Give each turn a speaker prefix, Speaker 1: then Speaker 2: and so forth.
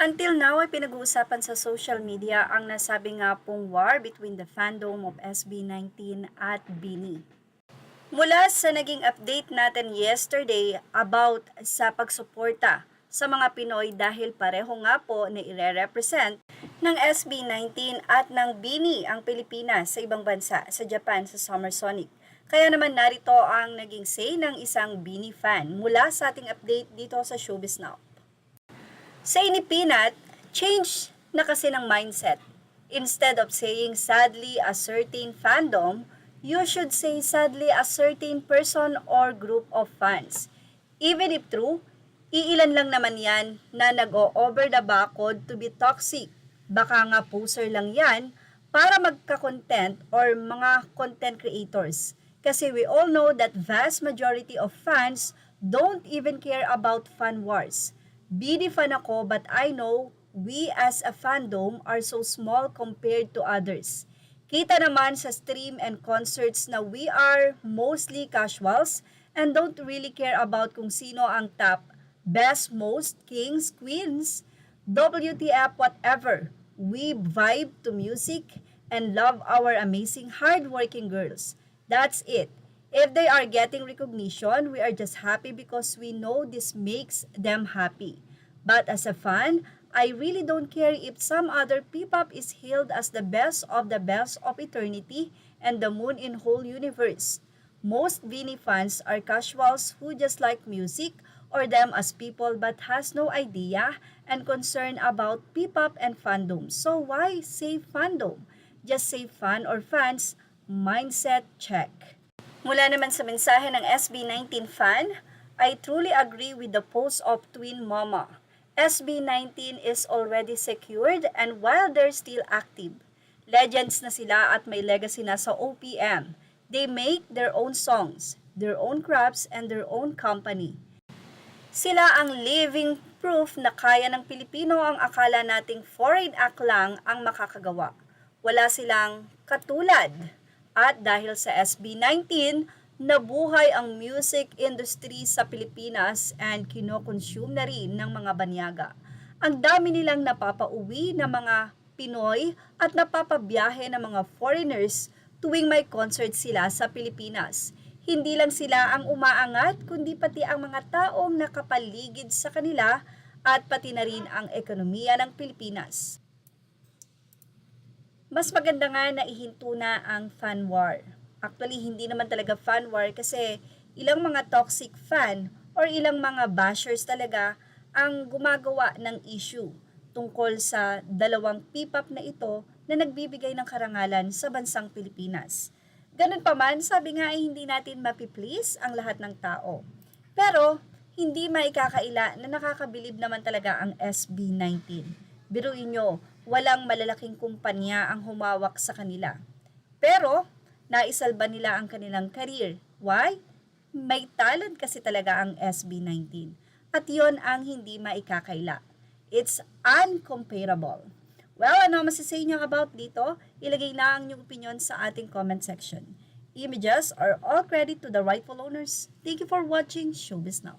Speaker 1: Until now ay pinag-uusapan sa social media ang nasabi nga pong war between the fandom of SB19 at BINI. Mula sa naging update natin yesterday about sa pagsuporta sa mga Pinoy dahil pareho nga po na ire-represent ng SB19 at ng BINI ang Pilipinas sa ibang bansa sa Japan sa Summer Sonic. Kaya naman narito ang naging say ng isang BINI fan mula sa ating update dito sa Showbiz Now. Say ni Peanut, change na kasi ng mindset. Instead of saying sadly a certain fandom, you should say sadly a certain person or group of fans. Even if true, iilan lang naman yan na nag-o-over the bakod to be toxic. Baka nga poser lang yan para magka-content or mga content creators. Kasi we all know that vast majority of fans don't even care about fan wars. BD fan ako but I know we as a fandom are so small compared to others. Kita naman sa stream and concerts na we are mostly casuals and don't really care about kung sino ang top, best, most, kings, queens, WTF, whatever. We vibe to music and love our amazing hardworking girls. That's it. If they are getting recognition, we are just happy because we know this makes them happy. But as a fan, I really don't care if some other P-pop is hailed as the best of eternity and the moon in whole universe. Most BINI fans are casuals who just like music or them as people but has no idea and concern about P-pop and fandom. So why say fandom? Just say fan or fans, mindset check. Mula naman sa mensahe ng SB19 fan, I truly agree with the post of Twin Mama. SB19 is already secured and while they're still active, legends na sila at may legacy na sa OPM. They make their own songs, their own crafts, and their own company. Sila ang living proof na kaya ng Pilipino ang akala nating foreign act lang ang makakagawa. Wala silang katulad. At dahil sa SB19, nabuhay ang music industry sa Pilipinas and kinokonsume na rin ng mga banyaga. Ang dami nilang napapauwi ng mga Pinoy at napapabiyahe ng mga foreigners tuwing may concert sila sa Pilipinas. Hindi lang sila ang umaangat kundi pati ang mga taong nakapaligid sa kanila at pati na rin ang ekonomiya ng Pilipinas. Mas maganda nga na ihinto na ang fan war. Actually, hindi naman talaga fan war kasi ilang mga toxic fan or ilang mga bashers talaga ang gumagawa ng issue tungkol sa dalawang P-pop na ito na nagbibigay ng karangalan sa bansang Pilipinas. Ganun pa man, sabi nga ay hindi natin mapiplease ang lahat ng tao. Pero, hindi maikakaila na nakakabilib naman talaga ang SB19. Biruin nyo, walang malalaking kumpanya ang humawak sa kanila. Pero, naisalba nila ang kanilang career. Why? May talent kasi talaga ang SB19. At yon ang hindi maikakaila. It's uncomparable. Well, ano masasay niyo about dito? Ilagay na ang inyong opinion sa ating comment section. Images are all credit to the rightful owners. Thank you for watching Showbiz Now.